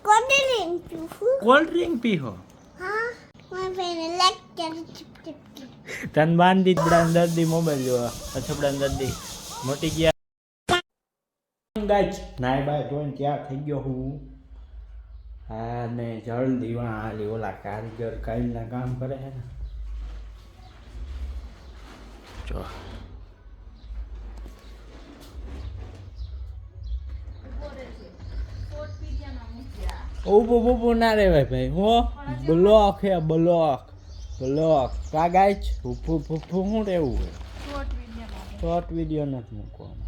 cold drink પીહો તન બાંધી બડા દર્દી મોબાઈલ જોવા અછબડા દર્દી મોટી ગયા ગાઈસ નાય બાય જોઈને ત્યાં થઈ ગયો હું હા ને જલ્દી વાળી ઓલા કારીગર કાઈના કામ કરે છે ને જો ઉભો ના રેવાય ભાઈ હું બ્લોક હે બ્લોક કા ગાઈસ ઉભું શું રહેવું શોર્ટ વિડીયો નથી મૂકવાનો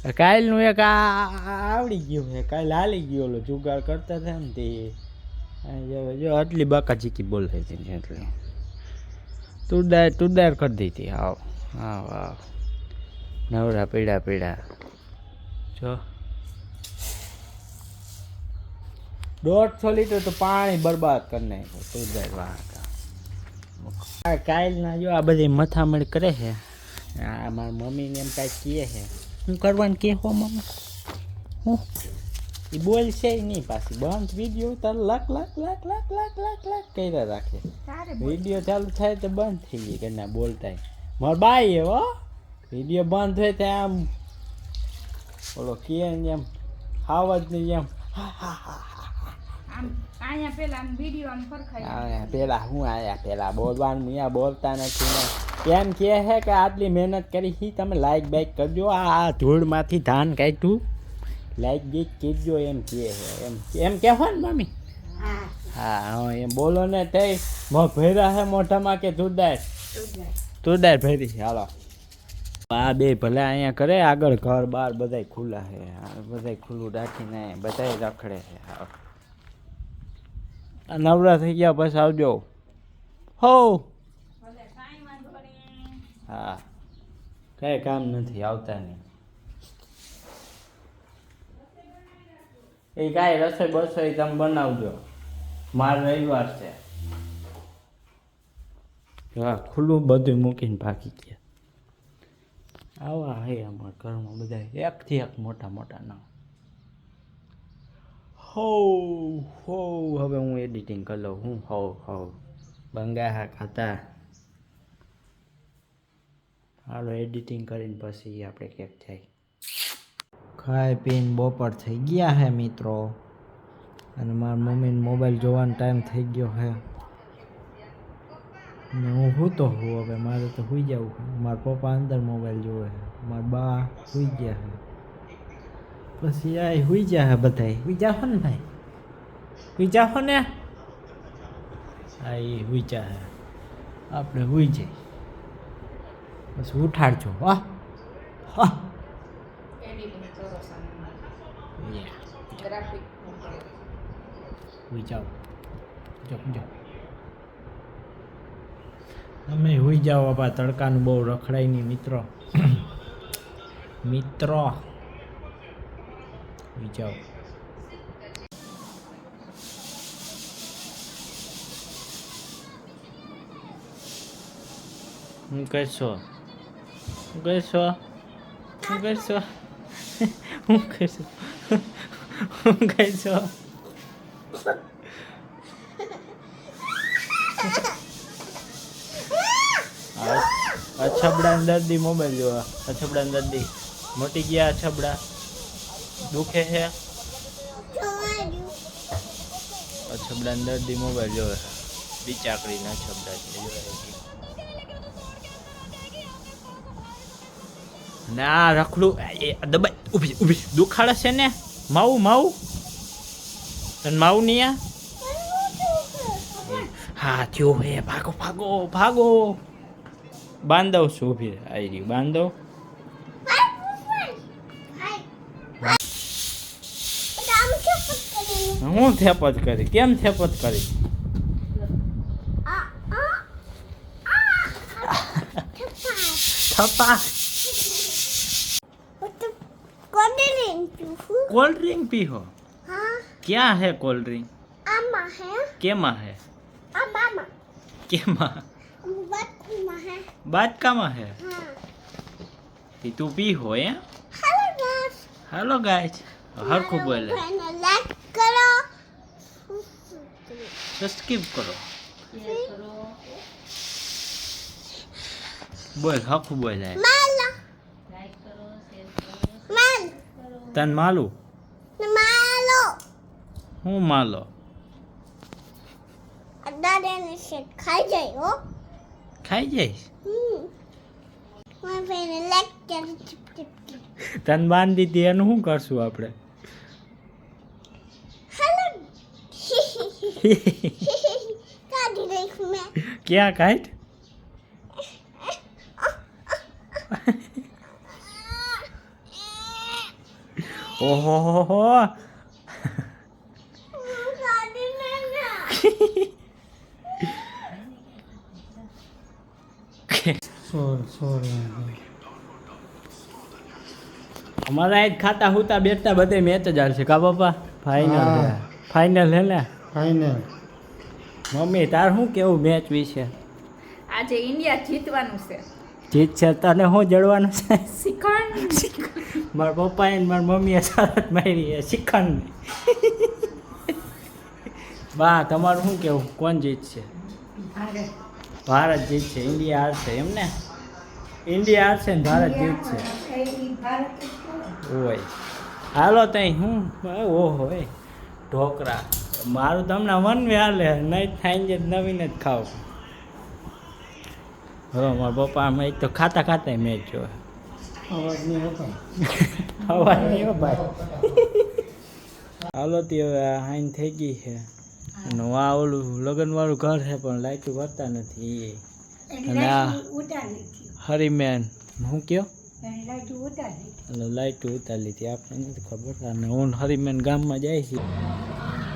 તમે કાલનું એક આવડી ગયું છે કાલ હાલી ગયો ઓલો જુગાર કરતા હતા ને તે જો આટલી બાકા ચીકી બોલાઈ હતી એટલે તુડાર કરી દીધી આવ નવરા પીડા જો 150 લીટર તો પાણી બરબાદ કરી નાખ્યું તુડાર વાહ કાલના જો આ બધી મથામણ કરે છે આ મારી મમ્મીને એમ કાંઈ કહે છે હું કરવાનું કે હો મમ્મી હું એ બોલશે નહીં પાછી બંધ વિડીયો તાર લક કર્યા રાખે વિડીયો ચાલુ થાય તો બંધ થઈ જાય કે ના બોલતા મારા બાઈ એવો વિડીયો બંધ થાય ત્યાં આમ ઓલો કે એમ આવાજ નહીં એમ પેલા બોલવાનું અહીંયા બોલતા નથી ને એમ કહે છે કે આટલી મહેનત કરી છે તમે લાઈક બાઈક કરજો આ ધૂળમાંથી ધાન કાઢ્યું લાઈક બીક કરજો એમ કહે છે એમ કહેવો ને મમ્મી હા એમ બોલો ને થઈ ભર્યા છે મોઢામાં કે તુરદાર ભરી છે હાલો આ બે ભલે અહીંયા કરે આગળ ઘર બાર બધાય ખુલ્લા છે બધાય ખુલ્લું રાખીને બધાય રખડે છે નવરા થઈ ગયા બસ આવજો હો હા કઈ કામ નથી આવતા નહીં એ કાંઈ રસોઈ બસોઈ તમે બનાવજો માર રવિવાર છે હા ખુલ્લું બધું મૂકીને ભાગી ગયા આવા હે અમારા ઘરમાં બધા એકથી એક મોટા ના હો હવે હું એડિટિંગ કરી લઉં હું હો બંગા ખાતા હાલો એડિટિંગ કરીને પછી આપણે કેક થાય ખાઈ પીને બપોર થઈ ગયા હે મિત્રો અને મારા મમ્મીને મોબાઈલ જોવાનો ટાઈમ થઈ ગયો હે ને હું સૂતો હું હવે મારે તો સૂઈ જવું મારા પપ્પા અંદર મોબાઈલ જોવે છે મારા બા સૂઈ ગયા છે પછી આ સૂઈ ગયા હે બધા સૂઈ જાઓ ને ભાઈ સૂઈ જાઓ ને હા એ સૂઈ જાય આપણે સૂઈ જઈએ બસ ઉઠાડજો વાહ હા સૂઈ જાઓ જો અમે હોઈ જાઓ બાપા તડકાનું બહુ રખડાય નહીં મિત્રો હોઈ જાઓ હું કહેશો અછબડા દર્દી મોબાઈલ જોવા અછબડા દર્દી મોટી ગયા અછબડા દુખે છે અછબડા દર્દી મોબાઈલ જોવે બિચાકડી ના અછબડા ના રખડું દબાઈ ઊભી દુખાડે છે ને માવું તને માવું નહીં હા થયો હે ભાગો બાંધવ છું ઊભી આવી રહ્યું બાંધવ હું થેપત કરી કેમ થેપત કરી થપ્પા कोल्ड ड्रिंक पी हो क्या है कोल्ड ड्रिंक केमा है केमा बात कामा है ती तू पी हो या हेलो गाइस हर खूब बोले સબસ્ક્રાઇબ કરો બોલ હાખું બોલ જાય તન માલું હું માલો ખાઈ જાય હો ખાઈ જઈશ મેં પેને લેક્ચર તન બાંધી દીધી એનું શું કરશું આપણે હેલો કાઢી નાખ મેં ક્યાં કાઢ ઓહો કાઢી નાખ અમારા આજ ખાતા હુતા બેઠતા બધે મેચ જ હાલશે કા પપ્પા ફાઇનલ ફાઇનલ હે ને ફાઇનલ મમ્મી તાર શું કેવું મેચ વિશે આજે ઇન્ડિયા જીતવાનું છે જીત છે તને શું જડવાનું છે શ્રીખંડ મારા પપ્પાએ ને મારી મમ્મીએ સારત મારી છે શ્રીખંડ બા તમારું શું કેવું કોણ જીતશે ભારત જીતશે ઇન્ડિયા હારશે એમ ને ઇન્ડિયા હારશે ને ભારત જીતશે ઓય હાલો તઈ હું ઓહો એ ઢોકરા મારું તમને મન હાલે નહીં થાય જ નવીન જ ખાવ હવે મારા પપ્પા આમ એક તો ખાતા ખાતા મેચ જોવે અવાજ નહીં હતો અવાજ નહીં હો ભાઈ હાલો તે હવે હાઈન થઈ ગઈ છે અને આ ઓલું લગ્નવાળું ઘર છે પણ લાઈટું કરતા નથી અને આ હરીમેન હું કયો એટલે લાઈટું ઉતારી લીધી આપણે નથી ખબર અને હું હરીમેન ગામમાં જાય છે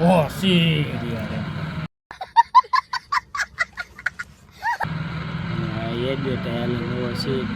ઓ સી એ બેટા નવો સીટ